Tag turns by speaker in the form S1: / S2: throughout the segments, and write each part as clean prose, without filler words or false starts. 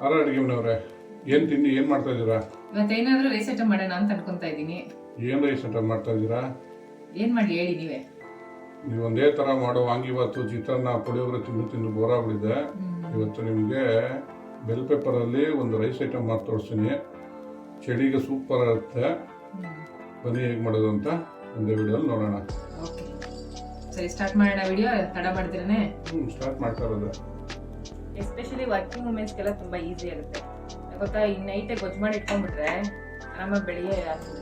S1: ಅರ ಅಡುಗೆ ಮನೆಯವ್ರೆ, ಏನು ತಿಂಡಿ ಏನು ಮಾಡ್ತಾ ಇದ್ದೀರಾ?
S2: ಇವತ್ತೇನಾದ್ರೂ ರೈಸ್ ಐಟಮ್ ಮಾಡೋಣ ಅಂತ ಅನ್ಕೊಂತಾ ಇದ್ದೀನಿ.
S1: ಏನು ರೈಸ್ ಐಟಮ್ ಮಾಡ್ತಾ ಇದ್ದೀರಾ?
S2: ಏನ್ ಮಾಡಿ ಹೇಳಿ ನೀವೇ.
S1: ನೀವು ಒಂದೇ ಥರ ಮಾಡೋ ವಾಂಗಿಬಾತು ಚಿತ್ರಾನ್ನ ಪುಳಿಯೋಗರೆ ತಿಂದು ಬೋರ್ ಆಗ್ಬಿಟ್ಟಿದೆ. ಇವತ್ತು ನಿಮಗೆ ಬೆಲ್ ಪೇಪರಲ್ಲಿ ಒಂದು ರೈಸ್ ಐಟಮ್ ಮಾಡಿ ತೋರಿಸ್ತೀನಿ. ಚಳಿಗೆ ಸೂಪರ್ ಇರುತ್ತೆ. ಬನ್ನಿ ಹೇಗೆ ಮಾಡೋದು ಅಂತ ಒಂದೇ ವಿಡಿಯೋಲಿ ನೋಡೋಣ.
S2: ಓಕೆ ಸರಿ, ಸ್ಟಾರ್ಟ್ ಮಾಡೋಣ. ವಿಡಿಯೋ ತಡ ಮಾಡಿದ್ರೇನೆ
S1: ಸ್ಟಾರ್ಟ್ ಮಾಡ್ತಾ ಇರೋದು.
S2: ಎಸ್ಪೆಷಲಿ ವರ್ಕಿಂಗ್ ವುಮೆನ್ಸ್ಗೆಲ್ಲ ತುಂಬಾ ಈಸಿ ಆಗುತ್ತೆ ಗೊತ್ತಾ. ಈ ನೈಟೇ ಗೊಜ್ಜು ಮಾಡಿ ಇಟ್ಕೊಂಡ್ಬಿಟ್ರೆ ಆರಾಮಾಗಿ ಬೆಳಿಗ್ಗೆ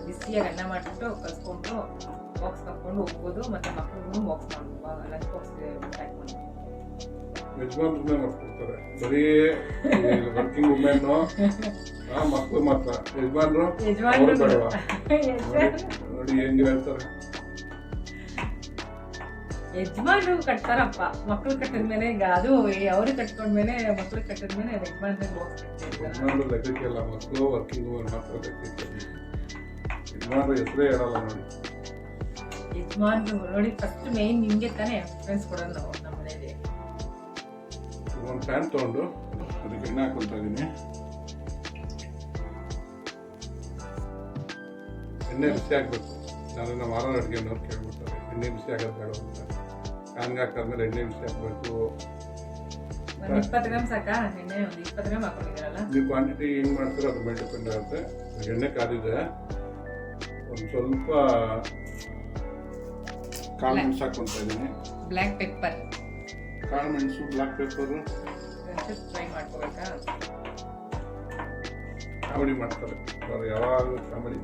S2: ಬಿಸಿಯಾಗಿ ಅನ್ನ ಮಾಡಿಬಿಟ್ಟು ಕಲ್ಸ್ಕೊಂಡು ಬಾಕ್ಸ್ ಕಟ್ಕೊಂಡು ಹೋಗ್ಬೋದು. ಮತ್ತೆ ಮಕ್ಕಳಿಗೂ ಬಾಕ್ಸ್ ಮಾಡ್ಬೋದು, ಲಂಚ್ ಬಾಕ್ಸ್ ಪ್ಯಾಕ್ ಮಾಡಿ.
S1: ಯಜಮಾನ್ರನ್ನೇ ಮಾಡ್ಕೊಡ್ತಾರೆ, ಬರೀ ವರ್ಕಿಂಗ್ ವುಮೆನ್ ಮಕ್ಕಳು ಮಾತ್ರ. ಯಜಮಾನ್ರು ಬೇಡವಾ? ನೋಡಿ ಹೆಂಗೆ ಹೇಳ್ತಾರೆ.
S2: ಯಜಮಾನ್ರು ಕಟ್ತಾರಪ್ಪ, ಮಕ್ಳು ಕಟ್ಟಿದ್ಮೇಲೆ ಈಗ ಅದು ಅವ್ರಿಗೆ ಕಟ್ಕೊಂಡ್ಮೇಲೆ ಮಕ್ಳು ಕಟ್ಟಿದ್ಮೇಲೆ ಯಜಮಾನ್ರಿಗೆ ಬಾಕ್ಸ್
S1: ಯಜಮಾನ್ರು ಲೆಕ್ಕಕ್ಕೆಲ್ಲ, ಮಕ್ಕಳು ವರ್ಕಿಂಗ್ ವುಮೆನ್ ಮಾತ್ರ ಲೆಕ್ಕಕ್ಕೆ. ಯಜಮಾನ್ರು ಹೆಸರೇ ಹೇಳಲ್ಲ ನೋಡಿ.
S2: ಯಜಮಾನ್ರು ನೋಡಿ ಫಸ್ಟ್ ಮೇನ್ ನಿಮ್ಗೆ ತಾನೇ ಪ್ರಿಫರೆನ್ಸ್ ಕೊಡೋದು ನಾವು ನಮ್ಮ ಮನೇಲಿ.
S1: ಒಂದು ಪ್ಯಾನ್ ತೊಗೊಂಡು ಅದಕ್ಕೆ ಎಣ್ಣೆ ಹಾಕೊಳ್ತಾ ಇದ್ದೀನಿ. ಎಣ್ಣೆ ಬಿಸಿ ಹಾಕ್ಬೇಕು. ನಾನು ನಮ್ಮ ಆರೋ ಅಡುಗೆ ಅನ್ನೋರು ಕೇಳ್ಬಿಡ್ತಾರೆ ಎಣ್ಣೆ ಬಿಸಿ ಆಗೋದು ಬೇಡ ಅಂತ. ಪ್ಯಾನ್ಗೆ ಹಾಕಾದ್ಮೇಲೆ ಎಣ್ಣೆ ಬಿಸಿ ಹಾಕಬೇಕು.
S2: ಒಂದು 20 ಗ್ರಾಮ್ ಸಾಕಾ ಎಣ್ಣೆ? ಒಂದು 20 ಗ್ರಾಮ್ ಹಾಕೊಂಡಿದ್ದೀರಲ್ಲ,
S1: ನೀವು ಕ್ವಾಂಟಿಟಿ ಹೆಂಗೆ ಮಾಡ್ತೀರೋ ಅದ್ರ ಮೇಲೆ ಡಿಪೆಂಡ್ ಆಗುತ್ತೆ. ಎಣ್ಣೆ ಕಾದಿದೆ, ಒಂದು ಸ್ವಲ್ಪ ಕಾಳು ಮೆಣಸು ಹಾಕ್ಕೊಳ್ತಾ ಇದ್ದೀನಿ.
S2: ಬ್ಲ್ಯಾಕ್ ಪೆಪ್ಪರ್,
S1: ಕಾಳು ಮೆಣಸು, ಬ್ಲಾಕ್ ಪೆಪ್ಪರು
S2: ಫ್ರೈ ಮಾಡ್ಕೋಬೇಕಾ?
S1: ಕಾಮಿಡಿ ಮಾಡ್ತಾರೆ ಅವ್ರು ಯಾವಾಗಲೂ ಕಾಮಿಡಿ.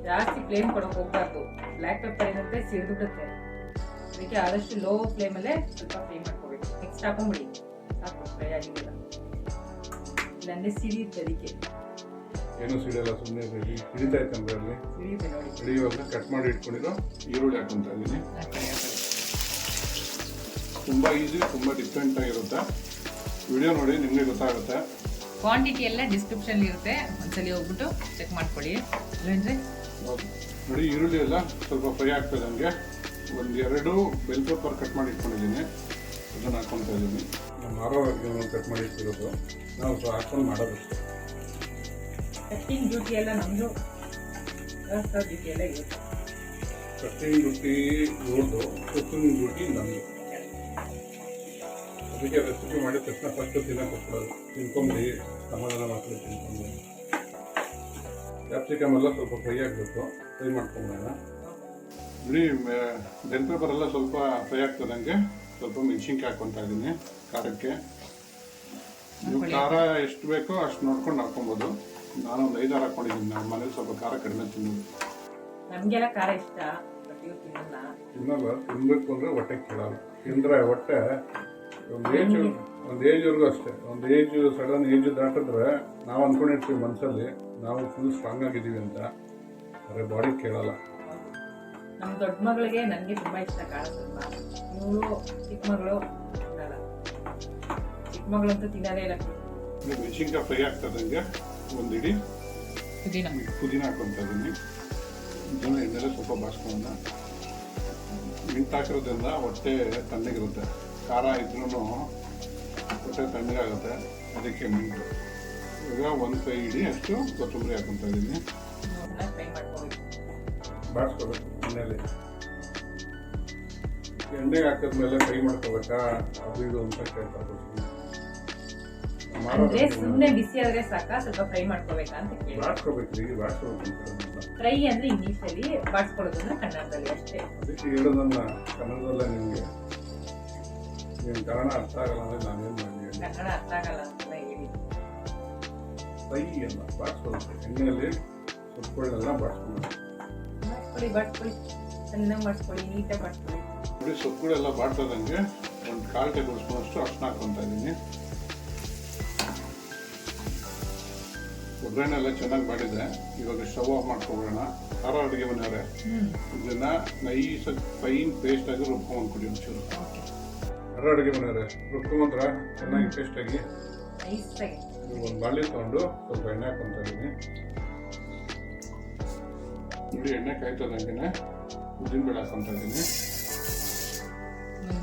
S2: ಜಾಸ್ತಿ ಫ್ಲೇಮ್ ಕೊಡೋಕೆ ಹೋಗ್ಬಾರ್ದು. ಬ್ಲ್ಯಾಕ್ ಪೆಪ್ಪರ್ ಏನಂತೆ ಸಿಡಿದು ಬಿಡುತ್ತೆ. ಅದಕ್ಕೆ ಆದಷ್ಟು ಲೋ ಫ್ಲೇಮಲ್ಲೇ ಸ್ವಲ್ಪ ಫ್ರೈ ಮಾಡ್ಕೋಬೇಕು. ನೆಕ್ಸ್ಟ್ ಹಾಕೊಂಡ್ಬಿಡಿ, ಸಾಕು, ಫ್ರೈ ಆಗಿಲ್ಲ. ಇಲ್ಲಾಂದ್ರೆ ಸಿಡಿಯುತ್ತೆ. ಅದಕ್ಕೆ
S1: ಏನೂ ಸಿಡಿಯಲ್ಲ, ಸುಮ್ಮನೆ ಹಿಡಿತಾ ಇತ್ತಂದ್ರೆ ಅಲ್ಲಿ
S2: ಸಿಡಿಯುತ್ತೆ ನೋಡಿ.
S1: ಹಿಡಿಯುವಾಗ ಕಟ್ ಮಾಡಿ ಇಟ್ಕೊಂಡಿರೋ ಈರುಳ್ಳಿ ಹಾಕೊಂತ ಇದ್ದೀನಿ. ತುಂಬ ಈಸಿ, ತುಂಬ ಡಿಫ್ರೆಂಟ್ ಆಗಿರುತ್ತೆ. ವಿಡಿಯೋ ನೋಡಿ ನಿಮಗೆ ಗೊತ್ತಾಗುತ್ತೆ.
S2: ಕ್ವಾಂಟಿಟಿ ಎಲ್ಲ ಡಿಸ್ಕ್ರಿಪ್ಷನ್ ಇರುತ್ತೆ, ಒಂದ್ಸಲಿ ಹೋಗ್ಬಿಟ್ಟು ಚೆಕ್ ಮಾಡ್ಕೊಳ್ಳಿ. ಇಲ್ಲಾಂದ್ರೆ
S1: ನೋಡಿ ಈರುಳ್ಳಿ ಎಲ್ಲ ಸ್ವಲ್ಪ ಫ್ರೈ ಆಗ್ತದೆ. ನನಗೆ ಒಂದು 2 ಬೆಲ್ ಪೇಪರ್ ಕಟ್ ಮಾಡಿ ಇಟ್ಕೊಂಡಿದ್ದೀನಿ, ಅದನ್ನು ಹಾಕ್ಕೊತಾ ಇದ್ದೀನಿ. ನಮ್ಮ ಆರೋಗ್ಯ ಕಟ್ ಮಾಡಿ ಇಟ್ಟಿರೋದು ನಾವು ಹಾಕ್ಕೊಂಡು ಮಾಡೋದಷ್ಟೇ.
S2: ಕಟ್ಟಿಂಗ್ ಡ್ಯೂಟಿ ಎಲ್ಲ ನಮ್ಮದು, ಡ್ಯೂಟಿ ಎಲ್ಲ ಇರುತ್ತೆ.
S1: ಕಟ್ಟಿಂಗ್ ಡ್ಯೂಟಿ ಇವ್ರದ್ದು, ಕುಕಿಂಗ್ ಡ್ಯೂಟಿ ನಮ್ಮದು. ಅದಕ್ಕೆ ರೆಸಿಪಿ ಮಾಡಿದ ತಕ್ಷಣ ಫಸ್ಟ್ ತಿನ್ನಕ್ಕೆ ಕೊಡೋದು. ತಿನ್ಕೊಂಬಿಡಿ, ಸಮಾಧಾನ ಮಕ್ಕಳು ತಿನ್ಕೊಂಡು. ಕ್ಯಾಪ್ಸಿಕಮ್ ಎಲ್ಲ ಸ್ವಲ್ಪ ಫ್ರೈ ಆಗಬೇಕು, ಫ್ರೈ ಮಾಡ್ಕೊಂಬೋಣ. ಬಿಡಿ ಬೆಲ್ ಪೇಪರ್ ಎಲ್ಲ ಸ್ವಲ್ಪ ಫ್ರೈ ಆಗ್ತದಂಗೆ ಸ್ವಲ್ಪ ಮೆಣಸಿನ್ಕಾಯಿ ಹಾಕ್ಕೊತಾ ಇದ್ದೀನಿ ಖಾರಕ್ಕೆ. ನೀವು ಖಾರ ಎಷ್ಟು ಬೇಕೋ ಅಷ್ಟು ನೋಡ್ಕೊಂಡು ಹಾಕ್ಕೊಬೋದು. ನಾನು ಒಂದು 5-6 ಹಾಕ್ಕೊಂಡಿದ್ದೀನಿ. ನಮ್ಮ ಮನೇಲಿ ಸ್ವಲ್ಪ ಖಾರ ಕಡಿಮೆ ತಿನ್ನೋದು.
S2: ನಮಗೆಲ್ಲ ಖಾರ ಇಷ್ಟ,
S1: ತಿನ್ನಲ್ಲ. ತಿನ್ನಬೇಕು ಅಂದರೆ ಹೊಟ್ಟೆ ಕೇಳಲ್ಲ. ತಿಂದರೆ ಹೊಟ್ಟೆ ಒಂದು ಏಜ್ವರೆಗೂ ಅಷ್ಟೇ. ಒಂದು ಏಜ್ ಸಡನ್ ಏಜ್ ದಾಟಿದ್ರೆ ನಾವು ಅಂದ್ಕೊಂಡಿರ್ತೀವಿ ಮನಸ್ಸಲ್ಲಿ ನಾವು ಫುಲ್ ಸ್ಟ್ರಾಂಗ್ ಆಗಿದ್ದೀವಿ ಅಂತ, ಆದರೆ ಬಾಡಿ ಕೇಳಲ್ಲ.
S2: ನಮ್ಮ ದೊಡ್ಡ ಮಗಳಿಗೆ ನನಗೆ ತುಂಬ ಇಷ್ಟ ಖಾರ. ತುಂಬ ಇವಳು ಚಿಕ್ಕ ಮಗಳು ತಿನ್ನಲ್ಲ. ಚಿಕ್ಕ ಮಗಳಂತೂ ತಿನ್ನೋದೇ ಇಲ್ಲ.
S1: ಮೆಣಸಿನ್ಕಾಯಿ ಫ್ರೈ ಆಗ್ತದಂಗೆ ಒಂದು ಇಡೀ ಪುದೀನ ಹಾಕೊತಾ ಇದ್ದೀನಿ. ಇದನ್ನು ಎಣ್ಣೆಲ್ಲ ಸ್ವಲ್ಪ ಬಾಸ್ಕೊಳ್ಳೋಣ. ಮಿಂಟ್ ಹಾಕಿರೋದ್ರಿಂದ ಹೊಟ್ಟೆ ತಣ್ಣಗಿರುತ್ತೆ. ಖಾರ ಇದ್ರೂ ಹೊಟ್ಟೆ ತಣ್ಣಗಾಗುತ್ತೆ, ಅದಕ್ಕೆ ಮಿಂಟು. ಈಗ ಒಂದು ಕೈ ಇಡೀ ಅಷ್ಟು ಕೊತ್ತಂಬರಿ ಹಾಕೊತಾ ಇದ್ದೀನಿ. ಬಾಡಿಸ್ಕೋಬೇಕು ಎಣ್ಣೆಯಲ್ಲಿ. ಎಣ್ಣೆಗೆ ಹಾಕಿದ್ಮೇಲೆ ಫ್ರೈ ಮಾಡ್ಕೋಬೇಕಾ ಅದು ಇದು ಅಂತ ಕೇಳ್ತಾರೆ.
S2: ಸುಮ್ಮನೆ ಬಿಸಿ ಆದ್ರೆ ಸಾಕಾ, ಸ್ವಲ್ಪ ಫ್ರೈ ಮಾಡ್ಕೋಬೇಕಾ ಅಂತ ಕೇಳಿ.
S1: ಬಾಡಿಸ್ಕೋಬೇಕು, ಬಾಡಿಸ್ಕೋಬೇಕು.
S2: ಫ್ರೈ ಅಂದ್ರೆ ಇಂಗ್ಲೀಷಲ್ಲಿ, ಬಾಡಿಸ್ಕೊಳ್ಳೋದನ್ನ ಕನ್ನಡದಲ್ಲಿ ಅಷ್ಟೇ.
S1: ಅದಕ್ಕೆ ಹೇಳೋದನ್ನ ಕನ್ನಡದಲ್ಲೇ ನಿಮಗೆ. ನೀವು ಕನ್ನಡ ಅರ್ಥ ಆಗಲ್ಲ ಅಂದರೆ ನಾನೇನು ಮಾಡಿ?
S2: ಕನ್ನಡ ಅರ್ಥ ಆಗಲ್ಲ ಅಂತ ಹೇಳಿ.
S1: ಫ್ರೈ ಎಲ್ಲ ಬಾಡಿಸ್ಕೋಬೇಕು ಎಣ್ಣೆಯಲ್ಲಿ. ಸೊಪ್ಪುಗಳನ್ನೆಲ್ಲ ಬಾಡಿಸ್ಕೊಂಡು
S2: ಬಾಡಿಸ್ಕೊಳ್ಳಿ, ಚೆನ್ನಾಗಿ ಬಾಡಿಸ್ಕೊಳ್ಳಿ, ನೀಟಾಗಿ ಬಾಡಿಸ್ಕೊಳ್ಳಿ.
S1: ನೋಡಿ ಸೊಪ್ಪುಗಳೆಲ್ಲ ಬಾಡ್ತದಂಗೆ ಒಂದು 1/4 ಟೇಬಲ್ ಸ್ಪೂನ್ ಅಷ್ಟು ಅರ್ಶಿನ ಹಾಕ್ಕೊತಾ ಇದ್ದೀನಿ. ಒಗ್ಗರಣೆ ಎಲ್ಲ ಚೆನ್ನಾಗಿ ಬಾಡಿದೆ. ಇವಾಗ ಸ್ಟವ್ ಆಫ್ ಮಾಡ್ಕೊಬಿಡೋಣ. ಖಾರ ಅಡುಗೆ ಮನೆಯವರೇ, ಇದನ್ನ ನೈಸ್ ಫೈನ್ ಪೇಸ್ಟ್ ಆಗಿ ರುಬ್ಕೊಂಡ್ಬಿಡಿ ಒಂಚೂರು. ಖಾರ ಅಡುಗೆ ಮನೆಯವರೇ ರುಬ್ಕೊಂಡ್ರ ಚೆನ್ನಾಗಿ ಪೇಸ್ಟಾಗಿ. ಒಂದು ಬಾಳಿ ತೊಗೊಂಡು ಸ್ವಲ್ಪ ಎಣ್ಣೆ ಹಾಕ್ಕೊತಾ ಇದ್ದೀನಿ. ನೋಡಿ ಎಣ್ಣೆ ಕಾಯ್ತದಂಗೆ ಉದ್ದಿನಬೇಳೆ ಹಾಕ್ಕೊತಾ ಇದ್ದೀನಿ.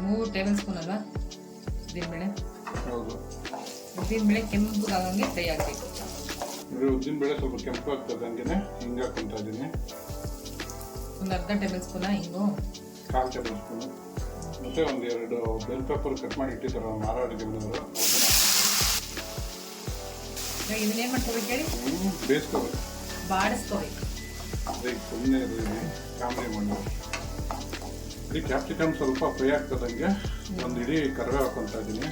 S2: 3 ಟೇಬಲ್ ಸ್ಪೂನ್ ಅಲ್ವಾ ಉದ್ದಿನಬೇಳೆ?
S1: ಹೌದು.
S2: ಉದ್ದಿನ ಬೇಳೆ ಕೆಂಪಗಾಗಂಗೆ ಫ್ರೈ ಆಗಬೇಕು.
S1: ನೋಡಿ ಉದ್ದಿನ ಬೇಳೆ ಸ್ವಲ್ಪ ಕೆಂಪು ಆಗ್ತದೆ, ಹಂಗೆ ಹಿಂಗೆ ಹಾಕ್ಕೊಂತ ಇದ್ದೀನಿ.
S2: ಒಂದು ಅರ್ಧ ಟೇಬಲ್ ಸ್ಪೂನ ಹಿಂಗು,
S1: 1/4 ಟೇಬಲ್ ಸ್ಪೂನು, ಮತ್ತು ಒಂದು 2 ಬೆಲ್ ಪೆಪ್ಪರ್ ಕಟ್ ಮಾಡಿ ಇಟ್ಟಿದ್ದಾರೆ ಮಾರೋ ಅಡುಗೆ ಮನೆಯವರು.
S2: ಇದನ್ನೇನು ಮಾಡ್ಕೋಬೇಕು ಹೇಳಿ?
S1: ಬೇಯಿಸ್ಕೋಬೇಕು,
S2: ಬಾಡಿಸ್ಕೋಬೇಕು.
S1: ಅದೇ ಸುಮ್ಮನೆ ಕಾಮಿಡಿ ಮಾಡೋದು. ಇಡೀ ಕ್ಯಾಪ್ಸಿಕಮ್ ಸ್ವಲ್ಪ ಫ್ರೈ ಆಗ್ತದಂಗೆ ಒಂದು ಇಡೀ ಕರಿಬೇವು ಹಾಕ್ಕೊಂತ ಇದ್ದೀನಿ.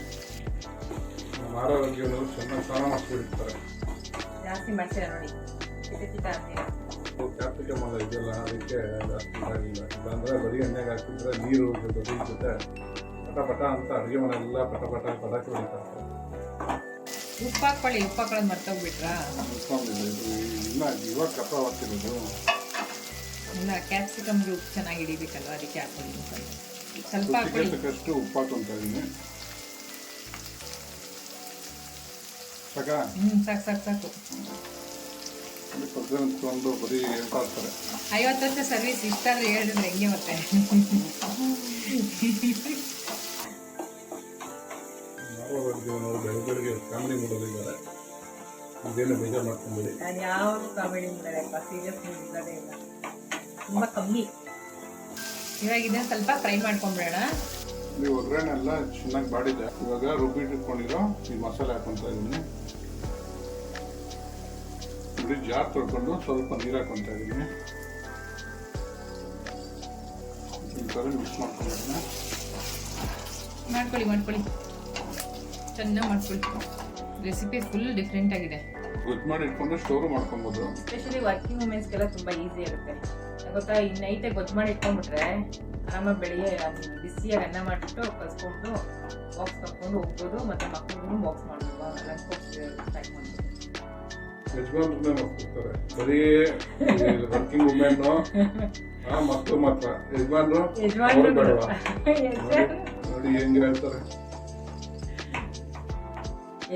S1: ಮಾರೋ ಅಡುಗೆ ಮನೆಯವರು ಚೆನ್ನಾಗಿ ಸ್ನಾನ ಮಾಡಿಸ್ಬಿಟ್ಟಿರ್ತಾರೆ.
S2: ಜಾಸ್ತಿ ಮಾಡ್ತೀರ ನೋಡಿ, ಚಿಕ್ಕ ಹಾಕ್ತೀರ.
S1: ಕ್ಯಾಪ್ಸಿಕಮ್ ಅಲ್ಲ ಇದೆಲ್ಲ, ಅದಕ್ಕೆ ಜಾಸ್ತಿ ಇದಾಗಿಲ್ಲ. ಇಲ್ಲಾಂದರೆ ಬರೀ ಎಣ್ಣೆಗೆ ಹಾಕಿದ್ರೆ ನೀರು ಜೊತೆ ಪಟ ಪಟ ಅಂತ ಅಡುಗೆ ಮನೆಯೆಲ್ಲ ಪಟ ಪಟ ಪಟಾಕಿ ಹೊಡಿತಾರೆ.
S2: ಉಪ್ಪು ಹಾಕೊಳ್ಳಿ, ಉಪ್ಪು ಹಾಕೊಳ್ಳೋದು ಮರ್ತೋಗ್ಬಿಟ್ರಾ?
S1: ಇಲ್ಲ, ಇವಾಗ ಕಪ್ಪ ಹಾಕ್ತಿರೋದು.
S2: ಇಲ್ಲ, ಕ್ಯಾಪ್ಸಿಕಮ್ಗೆ ಉಪ್ಪು ಚೆನ್ನಾಗಿ ಹಿಡಿಬೇಕಲ್ವ, ಅದಕ್ಕೆ ಹಾಕೊಳ್ಳಿ. ಸ್ವಲ್ಪ ಹಾಕೊಳ್ಳಿ.
S1: ಅಷ್ಟು ಉಪ್ಪು ಹಾಕೊಂತ ಇದ್ದೀನಿ. ಸಾಕಾ?
S2: ಸಾಕು ಸಾಕು ಸಾಕು.
S1: ಒಂದು ಬರೀ ಹೇಳ್ತಾರೆ
S2: 50 ವರ್ಷ ಸರ್ವಿಸ್ ಇಷ್ಟಾದ್ರೆ ಹೇಳಿದ್ರೆ ಹೆಂಗೆ ಮತ್ತೆ?
S1: ಬೆಳಗ್ಗೆ ಕಾಮಿಡಿ ಮಾಡೋದಿದ್ದಾರೆ, ಇದೇನು ಬೇಜಾರು ಮಾಡ್ಕೊಂಬೇಡಿ.
S2: ನಾನು ಯಾವ ಕಾಮಿಡಿ ಮಾಡೋದಪ್ಪ, ಸೀರಿಯಸ್ ಇರೋದೇ ಇಲ್ಲ, ತುಂಬ ಕಮ್ಮಿ. ಇವಾಗ ಇದನ್ನ ಸ್ವಲ್ಪ ಫ್ರೈ ಮಾಡ್ಕೊಂಬಿಡೋಣ.
S1: ನೀವು ಒಗ್ಗರಣೆಲ್ಲ ಚೆನ್ನಾಗಿ ಬಾಡಿದೆ. ಇವಾಗ ರುಬ್ಬಿಟ್ಕೊಂಡಿರೋ ಈ ಮಸಾಲೆ ಹಾಕೊಂತ ಇದ್ದೀನಿ. ನೋಡಿ, ಜಾರ್ ತೊಳ್ಕೊಂಡು ಸ್ವಲ್ಪ ನೀರು ಹಾಕೊಂತ ಇದ್ದೀನಿ. ಈ ಥರ ಮಿಕ್ಸ್ ಮಾಡ್ಕೊಂಡಿದ್ದೀನಿ.
S2: ಮಾಡ್ಕೊಳ್ಳಿ, ಚೆನ್ನಾಗಿ ಮಾಡ್ಕೊಳ್ಳಿ. ರೆಸಿಪಿ ಫುಲ್ ಡಿಫ್ರೆಂಟ್ ಆಗಿದೆ.
S1: ಗೊತ್ತು ಮಾಡಿ ಇಟ್ಕೊಂಡು ಸ್ಟೋರ್ ಮಾಡ್ಕೊಬೋದು.
S2: ಎಸ್ಪೆಷಲಿ ವರ್ಕಿಂಗ್ ವುಮೆನ್ಸ್ಗೆಲ್ಲ ತುಂಬ ಈಸಿ ಇರುತ್ತೆ ಗೊತ್ತಾ. ಈ ನೈಟೇ ಗೊಜ್ಜು ಮಾಡಿ ಇಟ್ಕೊಂಡ್ಬಿಟ್ರೆ ಆರಾಮಾಗಿ ಬೆಳಿಗ್ಗೆ ಬಿಸಿಯಾಗಿ ಅನ್ನ ಮಾಡಿಬಿಟ್ಟು ಕಲ್ಸ್ಕೊಂಡು ಬಾಕ್ಸ್ ತಗೊಂಡು ಹೋಗ್ಬೋದು, ಮತ್ತು ಮಕ್ಕಳಿಗೂ ಬಾಕ್ಸ್ ಮಾಡ್ಬೋದು, ಲಂಚ್ ಬಾಕ್ಸ್ ಪ್ಯಾಕ್ ಮಾಡ್ಬೋದು.
S1: ಯಜಮಾನ್ರನ್ನೇ ಮಾಡ್ಕೊಡ್ತಾರೆ, ಬರೀ ವರ್ಕಿಂಗ್ ವುಮೆನ್ ಮಕ್ಕಳು ಮಾತ್ರ. ಯಜಮಾನ್ರು ಬೇಡವಾ? ನೋಡಿ ಹೆಂಗೆ ಹೇಳ್ತಾರೆ.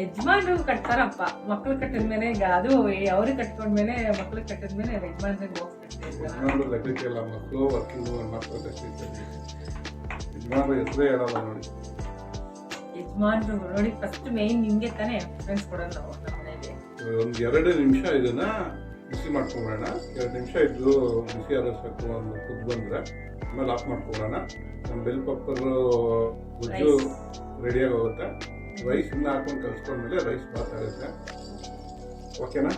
S2: ಯಜಮಾನ್ರು ಕಟ್ತಾರಪ್ಪ, ಮಕ್ಳು ಕಟ್ಟಿದ್ಮೇಲೆ ಈಗ ಅದು ಅವ್ರಿಗೆ ಕಟ್ಕೊಂಡ್ಮೇಲೆ ಮಕ್ಳು ಕಟ್ಟಿದ್ಮೇಲೆ ಯಜಮಾನ್ರಿಗೆ ಬಾಕ್ಸ್ ಕಟ್ತಾರೆ.
S1: ಯಜಮಾನ್ರು ಲೆಕ್ಕಕ್ಕೆ ಇಲ್ಲ, ಮಕ್ಕಳು ವರ್ಕಿಂಗ್ ವುಮೆನ್ ಮಾತ್ರ ಲೆಕ್ಕ. ಯಜಮಾನ್ರು ಹೆಸರೇ ಹೇಳಲ್ಲ ನೋಡಿ.
S2: ಯಜಮಾನ್ರು ನೋಡಿ, ಫಸ್ಟ್ ಮೇನ್ ನಿಮ್ಗೆ ತಾನೇ ಪ್ರಿಫರೆನ್ಸ್ ಕೊಡೋದು ನಾವು ನಮ್ಮ ಮನೇಲಿ.
S1: ಒಂದು 2 ನಿಮಿಷ ಇದನ್ನ ಬಿಸಿ ಮಾಡ್ಕೊಂಬೋಣ. 2 ನಿಮಿಷ ಇದ್ದು ಬಿಸಿ ಆದ ಸಾಕು, ಒಂದು ಕುದ್ದು ಬಂದರೆ ಆಮೇಲೆ ಆಫ್ ಮಾಡ್ಕೊಳ್ಳೋಣ. ನಮ್ಮ ಬೆಲ್ ಪೆಪ್ಪರ್ ಗೊಜ್ಜು ರೆಡಿಯಾಗಿ ಹೋಗುತ್ತೆ. ರೈಸ್ ಇನ್ನು ಹಾಕೊಂಡು ಕಲಿಸ್ಕೊಂಡ್ಮೇಲೆ ರೈಸ್ ಬಾತ್ ಆಗುತ್ತೆ. ಓಕೆನಾ?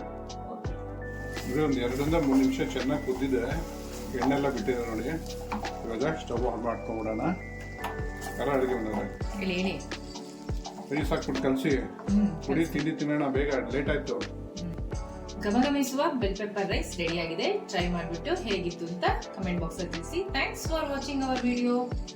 S1: ಇದು ಒಂದು 2 ರಿಂದ 3 ನಿಮಿಷ ಚೆನ್ನಾಗಿ ಕುದ್ದಿದೆ, ಎಣ್ಣೆಲ್ಲ ಬಿಟ್ಟಿದೆ ನೋಡಿ. ಇವಾಗ ಸ್ಟವ್ ಆನ್ ಮಾಡ್ಕೊಂಬಿಡೋಣ. ಖಾರ ಅಡುಗೆ ಮಾಡೋಣ. ರೈಸ್ ಹಾಕ್ಬಿಟ್ಟು ಕಲಸಿ ಪುಡಿ ತಿಂಡಿ ತಿನ್ನೋಣ, ಬೇಗ ಲೇಟ್ ಆಯ್ತು.
S2: ಗಮಗಮಿಸುವ ಬೆಲ್ ಪೆಪ್ಪರ್ ರೈಸ್ ರೆಡಿ ಆಗಿದೆ. ಟ್ರೈ ಮಾಡಿಬಿಟ್ಟು ಹೇಗಿತ್ತು ಅಂತ ಕಮೆಂಟ್ ಬಾಕ್ಸ್ ಅಲ್ಲಿ ತಿಳಿಸಿ. Thanks for watching our video.